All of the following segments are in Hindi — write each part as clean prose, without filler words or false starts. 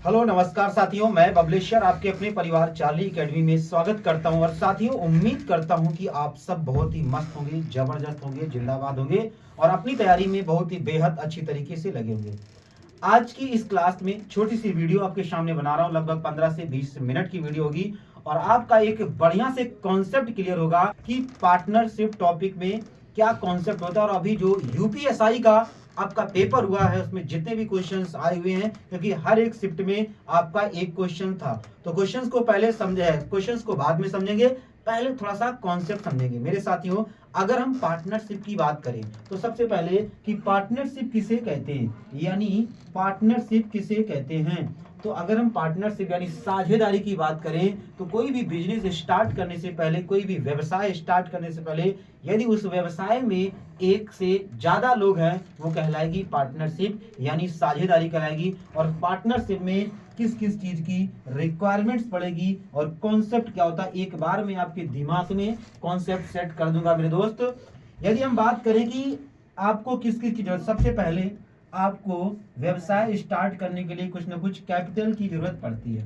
हेलो नमस्कार साथियों, मैं बबलेश्वर आपके अपने परिवार चार्ली एकेडमी में स्वागत करता हूं। और साथियों, उम्मीद करता हूं कि आप सब बहुत ही मस्त होंगे, जबरदस्त होंगे, जिंदाबाद होंगे और अपनी तैयारी में बहुत ही बेहद अच्छी तरीके से लगे होंगे। आज की इस क्लास में छोटी सी वीडियो आपके सामने बना रहा हूं, लगभग 15 से 20 मिनट की वीडियो होगी और आपका एक बढ़िया से कॉन्सेप्ट क्लियर होगा कि पार्टनरशिप टॉपिक में क्या कॉन्सेप्ट होता है। और अभी जो यूपीएसआई का आपका पेपर हुआ है उसमें जितने भी क्वेश्चंस आए हुए हैं, क्योंकि हर एक शिफ्ट में आपका एक क्वेश्चन था, तो क्वेश्चंस को पहले समझे, क्वेश्चंस को बाद में समझेंगे, पहले थोड़ा सा कॉन्सेप्ट समझेंगे। मेरे साथियों, अगर हम पार्टनरशिप की बात करें तो सबसे पहले कि पार्टनरशिप किसे कहते हैं, यानी पार्टनरशिप किसे कहते हैं। तो अगर हम पार्टनरशिप यानी साझेदारी की बात करें तो कोई भी बिजनेस स्टार्ट करने से पहले, कोई भी व्यवसाय स्टार्ट करने से पहले यदि उस व्यवसाय में एक से ज्यादा लोग हैं वो कहलाएगी पार्टनरशिप, यानी साझेदारी कहलाएगी। और पार्टनरशिप में किस किस चीज की रिक्वायरमेंट्स पड़ेगी और कॉन्सेप्ट क्या होता है, एक बार में आपके दिमाग में कॉन्सेप्ट सेट कर दूंगा मेरे दोस्त। यदि हम बात करें कि आपको किस किस की जरूरत, सबसे पहले आपको व्यवसाय स्टार्ट करने के लिए कुछ ना कुछ कैपिटल की जरूरत पड़ती है।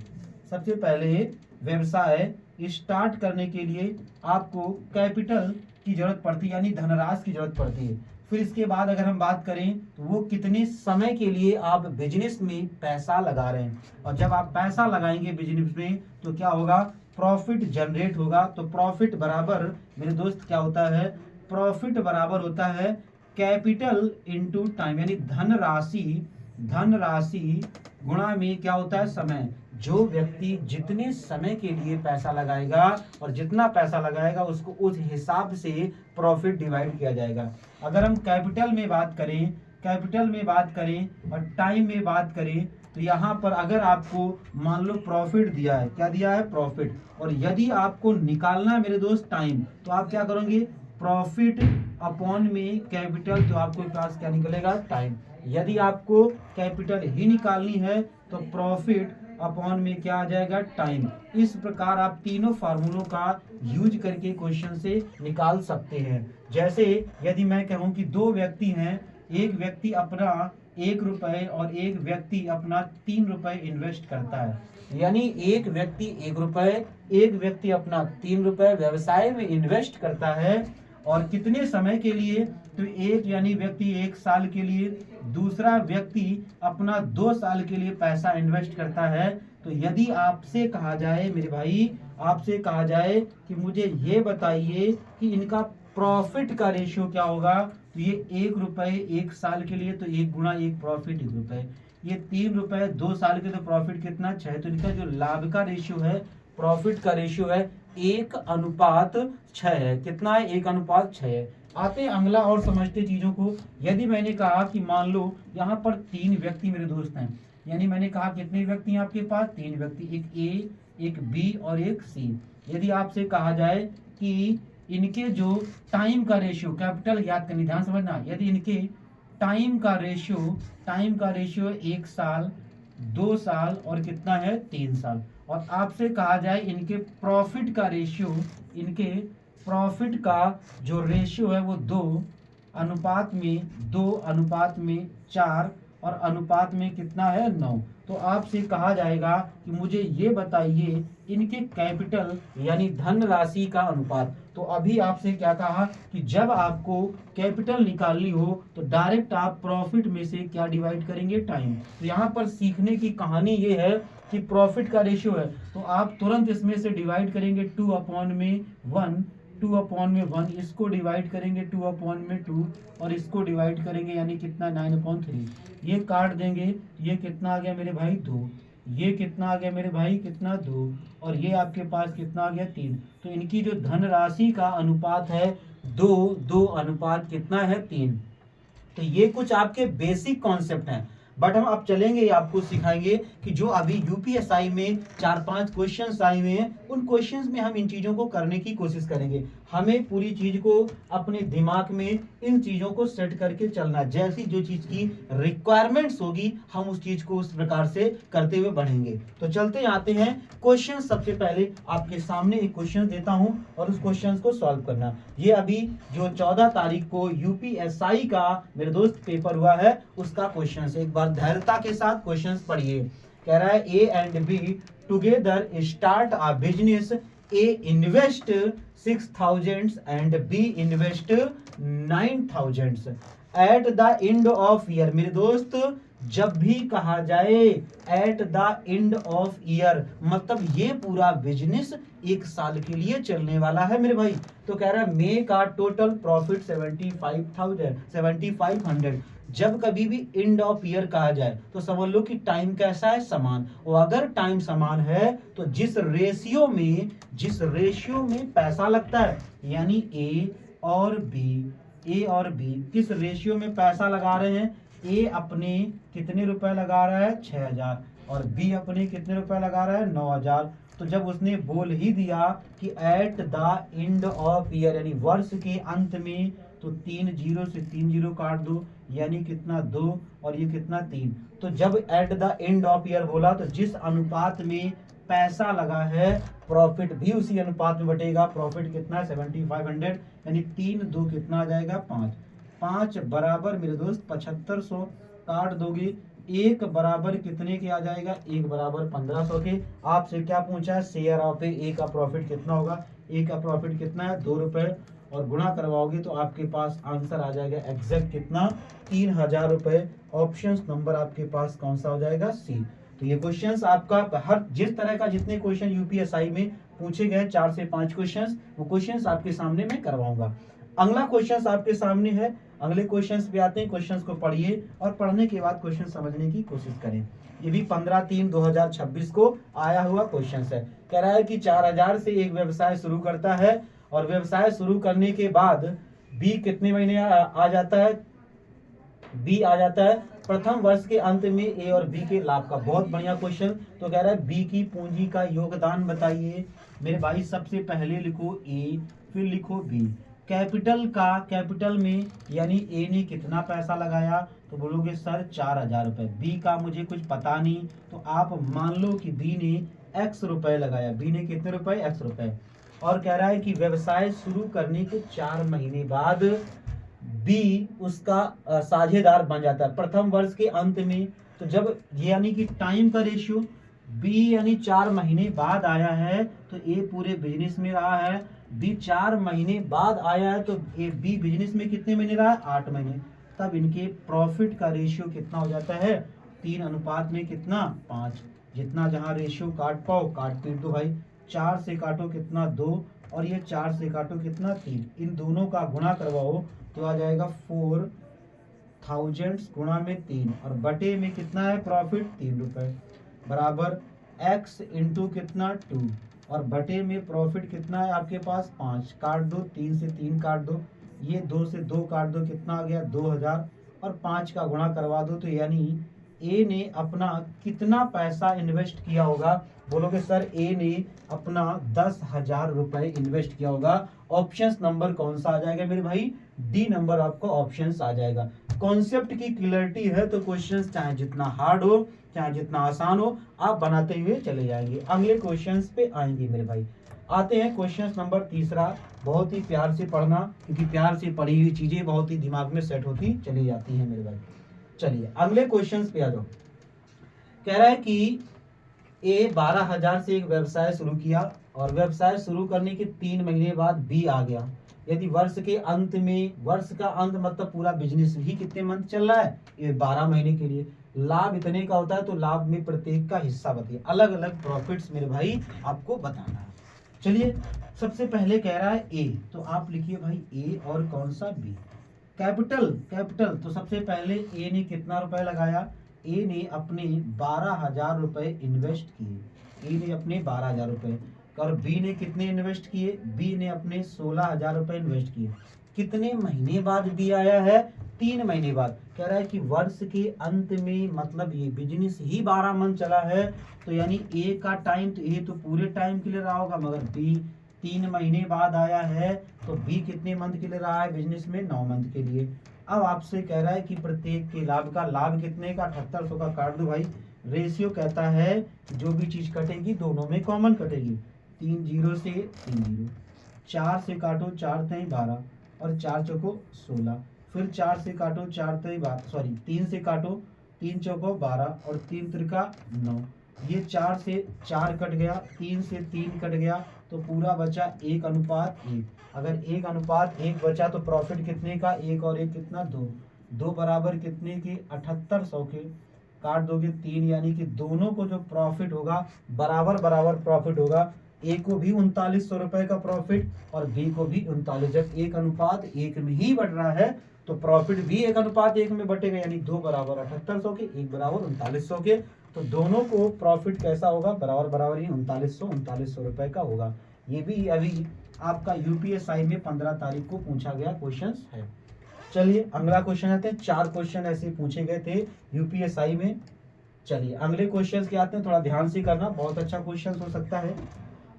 सबसे पहले व्यवसाय स्टार्ट करने के लिए आपको कैपिटल की जरूरत पड़ती है, यानी धनराशि की जरूरत पड़ती है। फिर इसके बाद अगर हम बात करें तो वो कितने समय के लिए आप बिजनेस में पैसा लगा रहे हैं, और जब आप पैसा लगाएंगे बिजनेस में तो क्या होगा, प्रॉफिट जनरेट होगा। तो प्रॉफिट बराबर मेरे दोस्त क्या होता है, प्रॉफिट बराबर होता है कैपिटल इनटू टाइम, यानी धनराशि, धनराशि गुणा में क्या होता है, समय। जो व्यक्ति जितने समय के लिए पैसा लगाएगा और जितना पैसा लगाएगा उसको उस हिसाब से प्रॉफिट डिवाइड किया जाएगा। अगर हम कैपिटल में बात करें, कैपिटल में बात करें और टाइम में बात करें तो यहाँ पर अगर आपको मान लो प्रॉफिट दिया है, क्या दिया है, प्रॉफिट, और यदि आपको निकालना है मेरे दोस्त टाइम, तो आप क्या करोगे, प्रॉफिट अपॉन में कैपिटल, तो आपको पास क्या निकलेगा, टाइम। यदि आपको कैपिटल ही निकालनी है तो प्रॉफिट अपॉन में क्या आ जाएगा, टाइम। इस प्रकार आप तीनों फार्मूलों का यूज करके क्वेश्चन से निकाल सकते हैं। जैसे यदि मैं कहूं कि दो व्यक्ति हैं, एक व्यक्ति अपना 1 रुपए और एक व्यक्ति अपना 3 रुपए इन्वेस्ट करता है, यानी एक व्यक्ति 1 रुपए, एक व्यक्ति अपना 3 रुपए व्यवसाय में इन्वेस्ट करता है। और कितने समय के लिए, तो एक यानी व्यक्ति 1 साल के लिए, दूसरा व्यक्ति अपना 2 साल के लिए पैसा इन्वेस्ट करता है। तो यदि आपसे कहा जाए मेरे भाई, आपसे कहा जाए कि मुझे ये बताइए कि इनका प्रॉफिट का रेशियो क्या होगा, तो ये 1 रुपए 1 साल के लिए, तो 1 गुणा 1 प्रॉफिट 1 रुपए, ये 3 रुपए 2 साल के, तो प्रॉफिट कितना, 6। तो इनका जो लाभ का रेशियो है, प्रॉफिट का रेशियो है 1:6 है। कितना है, 1:6 है। आते हैं अगला और समझते चीजों को। यदि मैंने कहा कि मान लो यहाँ पर 3 व्यक्ति मेरे दोस्त हैं, यानी मैंने कहा कितने व्यक्ति हैं आपके पास, 3 व्यक्ति, एक ए, एक बी और एक सी। यदि आपसे कहा जाए कि इनके जो टाइम का रेशियो, कैपिटल याद करनी, ध्यान समझना, यदि इनके टाइम का रेशियो, टाइम का रेशियो 1 साल, 2 साल और कितना है, 3 साल, और आपसे कहा जाए इनके प्रॉफिट का रेशियो, इनके प्रॉफिट का जो रेशियो है वो 2:4 और अनुपात में कितना है, 9। तो आपसे कहा जाएगा कि मुझे ये बताइए इनके कैपिटल यानी धनराशि का अनुपात। तो अभी आपसे क्या कहा कि जब आपको कैपिटल निकालनी हो तो डायरेक्ट आप प्रॉफिट में से क्या डिवाइड करेंगे, टाइम। तो यहाँ पर सीखने की कहानी ये है कि प्रॉफिट का रेशियो है तो आप तुरंत इसमें से डिवाइड करेंगे 2/1, 2/1, इसको डिवाइड करेंगे 2/2 और इसको डिवाइड करेंगे यानी कितना, 9/3। ये काट देंगे, ये कितना आ गया मेरे भाई, 2। ये कितना आ गया मेरे भाई, कितना, 2। और ये आपके पास कितना आ गया, 3। तो इनकी जो धनराशि का अनुपात है 2 अनुपात कितना है, 3। तो ये कुछ आपके बेसिक कॉन्सेप्ट हैं। बट हम अब चलेंगे, आपको सिखाएंगे कि जो अभी यूपीएसआई में 4-5 क्वेश्चंस आए हुए हैं, उन क्वेश्चंस में हम इन चीजों को करने की कोशिश करेंगे। हमें पूरी चीज को अपने दिमाग में इन चीजों को सेट करके चलना, जैसी जो चीज की रिक्वायरमेंट्स होगी हम उस चीज को उस प्रकार से करते हुए बढ़ेंगे। तो चलते आते हैं क्वेश्चन। सबसे पहले आपके सामने एक क्वेश्चन देता हूं और उस क्वेश्चन को सॉल्व करना। ये अभी जो 14 तारीख को यूपीएसआई का मेरे दोस्त पेपर हुआ है उसका क्वेश्चन है। एक बार धैर्यता के साथ क्वेश्चंस पढ़िए। कह रहा है A and B together start a business, A invest 6,000 and B invest 9,000 at the end of year. मेरे दोस्त जब भी कहा जाए at the end of year मतलब ये पूरा बिजनेस एक साल के लिए चलने वाला है मेरे भाई। तो कह रहा है मेक आ टोटल प्रॉफिट 7500। जब कभी भी एंड ऑफ ईयर कहा जाए तो समझ लो कि टाइम कैसा है, समान। और अगर टाइम समान है तो जिस रेशियो में पैसा लगता है, यानी ए और बी किस रेशियो में पैसा लगा रहे हैं, ए अपने कितने रुपए लगा रहा है 6,000 और बी अपने कितने रुपए लगा रहा है 9,000। तो जब उसने बोल ही दिया कि eight the end of year यानी वर्ष के अंत में, तो 3 जीरो से 3 जीरो काट दो, यानी कितना 2 और ये कितना 3। तो जब eight the end of year बोला तो जिस अनुपात में पैसा लगा है प्रॉफिट भी उसी अनुपात में बटेगा। प्रॉफिट कितना है 7500, यानी 3 2 कितना आ जाएगा 5, 5 बराबर मेरे दोस्त 7500 काट दोगे, एक बराबर कितने के आ जाएगा, एक बराबर 1500 के। आपसे क्या पूछा है शेयर ऑफ ए का प्रॉफिट कितना होगा, ए का प्रॉफिट कितना है 2 रुपए, और गुणा करवाओगे तो आपके पास आंसर आ जाएगा एग्जैक्ट कितना 3,000 रुपए। ऑप्शन नंबर आपके पास कौन सा हो जाएगा, सी। तो ये क्वेश्चंस आपका हर जिस तरह का जितने क्वेश्चन यूपीएसआई में पूछे गए 4 से 5 क्वेश्चंस, वो क्वेश्चंस आपके सामने मैं करवाऊंगा। अगला क्वेश्चंस आपके सामने है, अगले क्वेश्चंस पे आते हैं। क्वेश्चंस को पढ़िए और पढ़ने के बाद क्वेश्चन समझने की कोशिश करें। ये भी 15/3/2026 को आया हुआ क्वेश्चन है। कह रहा है कि 4,000 से एक व्यवसाय शुरू करता है और व्यवसाय शुरू करने के बाद बी कितने महीने आ जाता है, बी आ जाता है प्रथम वर्ष के अंत में ए और बी के लाभ का। बहुत बढ़िया क्वेश्चन। तो कह रहा है बी की पूंजी का योगदान बताइए। मेरे भाई सबसे पहले लिखो ए, फिर लिखो बी। कैपिटल में यानी ए ने कितना पैसा लगाया, तो बोलोगे सर 4,000 रुपए। बी का मुझे कुछ पता नहीं, तो आप मान लो कि बी ने x रुपए लगाया। बी ने कितने रुपए, x रुपए। और कह रहा है कि व्यवसाय शुरू करने के 4 महीने बाद बी उसका साझेदार बन जाता है प्रथम वर्ष के अंत में। तो जब यानी कि टाइम का रेशियो बी यानी 4 महीने बाद आया है, तो ए पूरे बिजनेस में रहा है, बी 4 महीने बाद आया है, तो ए बी बिजनेस में कितने महीने रहा है 8 महीने। तब इनके प्रॉफिट का रेशियो कितना हो जाता है 3 अनुपात में कितना 5। जितना जहां रेशियो काट पाओ काट पीट दो भाई। 4 से काटो कितना 2 और ये 4 से काटो कितना 3। इन दोनों का गुणा करवाओ तो आ जाएगा 4,000 गुणा में 3 और बटे में कितना है प्रॉफिट 3 रुपए बराबर x इंटू कितना 2 और बटे में प्रॉफिट कितना है आपके पास 5। काट दो 3 से 3 काट दो, ये 2 से 2 काट दो, कितना आ गया 2,000 और 5 का गुणा करवा दो। तो यानी ए ने अपना कितना पैसा इन्वेस्ट किया होगा, बोलोगे सर ए ने अपना 10,000 रुपए इन्वेस्ट किया होगा। ऑप्शन नंबर कौन सा आ जाएगा मेरे भाई, डी नंबर आपको ऑप्शन आ जाएगा। कॉन्सेप्ट की क्लियरिटी है तो क्वेश्चन चाहे जितना हार्ड हो चाहे जितना आसान हो आप बनाते हुए चले जाएंगे। अगले क्वेश्चन पे आएंगे मेरे भाई। आते हैं क्वेश्चन नंबर तीसरा। बहुत ही प्यार से पढ़ना क्योंकि प्यार से पढ़ी हुई चीजें बहुत ही दिमाग में सेट होती चली जाती हैं मेरे भाई। चलिए अगले क्वेश्चन पे आ जाओ। कह रहा है कि ए 12,000 से एक व्यवसाय शुरू किया और व्यवसाय शुरू करने के 3 महीने बाद बी आ गया। यदि वर्ष के अंत में, वर्ष का अंत मतलब पूरा बिजनेस ही कितने मंथ चल रहा है, ये 12 महीने के लिए, लाभ इतने का होता है, तो लाभ में प्रत्येक का हिस्सा बताइए। अलग अलग प्रॉफिट्स मेरे भाई आपको बताना है। चलिए सबसे पहले कह रहा है ए, तो आप लिखिए भाई ए और कौन सा बी। कैपिटल तो सबसे पहले ए ने कितना रुपए लगाया, ए ने अपने 12,000 रुपए इन्वेस्ट किए। ए ने अपने 12,000 रुपए और बी ने कितने इन्वेस्ट किए, बी ने अपने 16,000 रुपए इन्वेस्ट किए। कितने महीने बाद बी आया है, 3 महीने बाद। कह रहा है कि वर्ष के अंत में मतलब ये बिजनेस ही 12 मंथ चला है, तो यानी ए का टाइम, तो ए तो पूरे टाइम के लिए रहा होगा, मगर बी 3 महीने बाद आया है, तो बी कितने मंथ के लिए रहा है बिजनेस में 9 मंथ के लिए। अब आपसे कह रहा है कि प्रत्येक के लाभ का, लाभ कितने का 7800 का काट दो भाई। रेशियो कहता है जो भी चीज कटेगी दोनों में कॉमन कटेगी। 3 जीरो से 3 जीरो, 4 से काटो 4 3 12 और 4 चौको 16, फिर 4 से काटो 4 3 12 सॉरी 3 से काटो 3 चौको 12 और 3 त्रिका 9 ये 4 से 4 कट गया, 3 से 3 कट गया, तो पूरा बचा 1:1। अगर 1:1 बचा तो प्रॉफिट कितने का, 1 और 1 कितना 2, 2 बराबर कितने के 7800 के। काट दोगे 3, यानी कि दोनों को जो प्रॉफिट होगा बराबर बराबर प्रॉफिट होगा। ए को भी 3900 रुपए का प्रॉफिट और बी को भी 39। जब 1:1 में ही बढ़ रहा है तो प्रॉफिट भी 1:1 में बटेगा, यानी 2 बराबर 7800 के, 1 बराबर 3900 के। तो दोनों को प्रॉफिट कैसा होगा, बराबर बराबर ही 3900 रुपए का होगा। ये भी अभी आपका यूपीएसआई में 15 तारीख को पूछा गया क्वेश्चन है। चलिए अगला क्वेश्चन आते हैं। 4 क्वेश्चन ऐसे पूछे गए थे यूपीएसआई में। चलिए अगले क्वेश्चन के आते हैं, थोड़ा ध्यान से करना, बहुत अच्छा क्वेश्चन हो सकता है।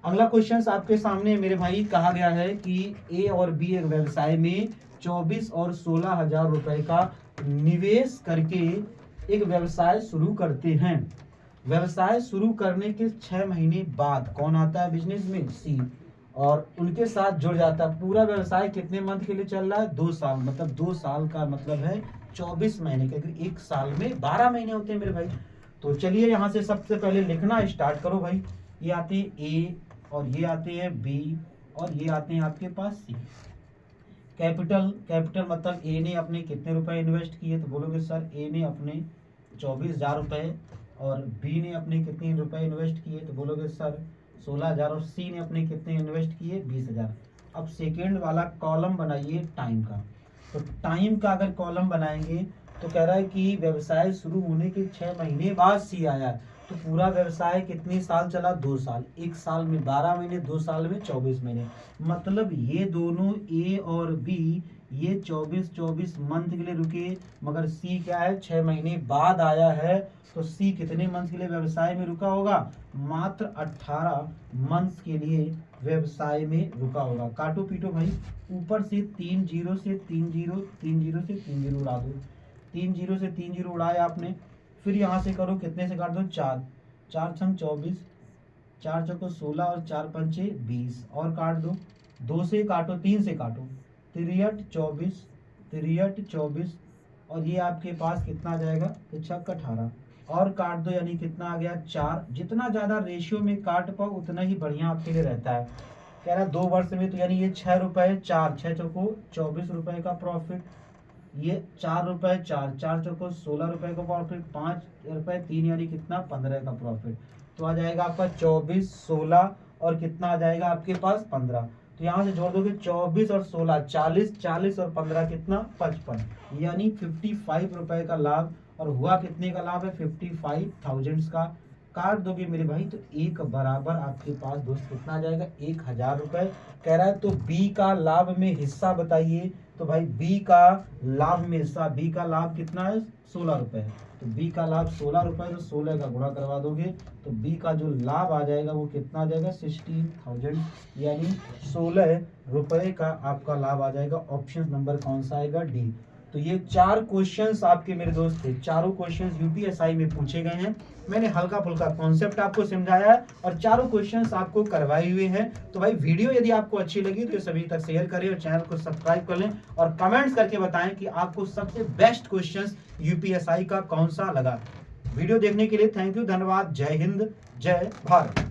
अगला क्वेश्चन आपके सामने मेरे भाई, कहा गया है कि ए और बी एक व्यवसाय में 24 और 16 हजार रुपए का निवेश करके एक व्यवसाय शुरू करते हैं। व्यवसाय शुरू करने के 6 महीने बाद कौन आता है बिजनेस में, सी, और उनके साथ जुड़ जाता है। पूरा व्यवसाय कितने मंथ के लिए चल रहा है, 2 साल, मतलब 2 साल का मतलब है 24 महीने, क्योंकि एक साल में 12 महीने होते हैं मेरे भाई। तो चलिए यहाँ से सबसे पहले लिखना स्टार्ट करो भाई। ये आते हैं ए और ये आते हैं बी और ये आते हैं आपके पास सी। कैपिटल मतलब ए ने अपने कितने रुपए इन्वेस्ट किए, तो बोलोगे सर ए ने अपने 24,000 रुपए और बी ने अपने कितने रुपए इन्वेस्ट किए, तो बोलोगे सर 16,000 और सी ने अपने कितने इन्वेस्ट किए 20,000। अब सेकेंड वाला कॉलम बनाइए टाइम का। तो टाइम का अगर कॉलम बनाएंगे तो कह रहा है कि व्यवसाय शुरू होने के 6 महीने बाद सी आया। तो पूरा व्यवसाय कितने साल चला, 2 साल। एक साल में 12 महीने, 2 साल में 24 महीने। मतलब ये दोनों ए और बी ये 24 मंथ के लिए रुके, मगर सी क्या है 6 महीने बाद आया है। तो सी कितने मंथ के लिए व्यवसाय में रुका होगा, मात्र 18 मंथ के लिए व्यवसाय में रुका होगा। काटो पीटो भाई, ऊपर से 3 0 से 3 0, 3 0 से 3 0 उड़ा दो। 3 0 से 3 0 उड़ाया आपने, फिर यहाँ से करो, कितने से काट दो 4, 4 छंग 24, 4 चौको 16 और 4 पंचे 20, और काट दो। 2 से काटो, 3 से काटो, 3 24, 3 24, और ये आपके पास कितना आ जाएगा, तो 6 18, और काट दो, यानी कितना आ गया 4। जितना ज्यादा रेशियो में काट पाओ उतना ही बढ़िया आपके लिए रहता है। कह रहा है 2 वर्ष में, तो यानी ये 6 रुपए 4, 6 चौको 24 रुपए का प्रॉफिट, ये 4 रुपए 4, 4 चौको 16 रुपए का प्रॉफिट, 5 रुपए 3, यानी कितना 15 का प्रॉफिट। तो आ जाएगा आपका 24 16 और कितना आ जाएगा आपके पास 15। तो यहाँ से जोड़ दोगे 24 और 16 40, 40 और 15 कितना 55, यानी 55 रुपए का लाभ। और हुआ कितने का लाभ है, 55,000 का। काट दोगे मेरे भाई तो एक बराबर आपके पास दोस्त कितना आ जाएगा, 1,000 रुपए। कह रहा है तो बी का लाभ में हिस्सा बताइए। तो भाई बी का लाभ में हिस्सा, बी का लाभ कितना है 16 रुपए है। तो बी का लाभ 16 रुपए, तो 16 का गुणा करवा दोगे तो बी का जो लाभ आ जाएगा वो कितना आ जाएगा 16,000, यानी 16 रुपए का आपका लाभ आ जाएगा। ऑप्शन नंबर कौन सा आएगा, डी। तो ये 4 क्वेश्चंस आपके मेरे दोस्त थे, चारों क्वेश्चंस यूपीएसआई में पूछे गए हैं। मैंने हल्का फुल्का कॉन्सेप्ट आपको समझाया है और चारों क्वेश्चंस आपको करवाए हुए हैं। तो भाई वीडियो यदि आपको अच्छी लगी तो ये सभी तक शेयर करें और चैनल को सब्सक्राइब कर लें और कमेंट्स करके बताएं कि आपको सबसे बेस्ट क्वेश्चंस यूपीएसआई का कौन सा लगा। वीडियो देखने के लिए थैंक यू, धन्यवाद। जय हिंद, जय भारत।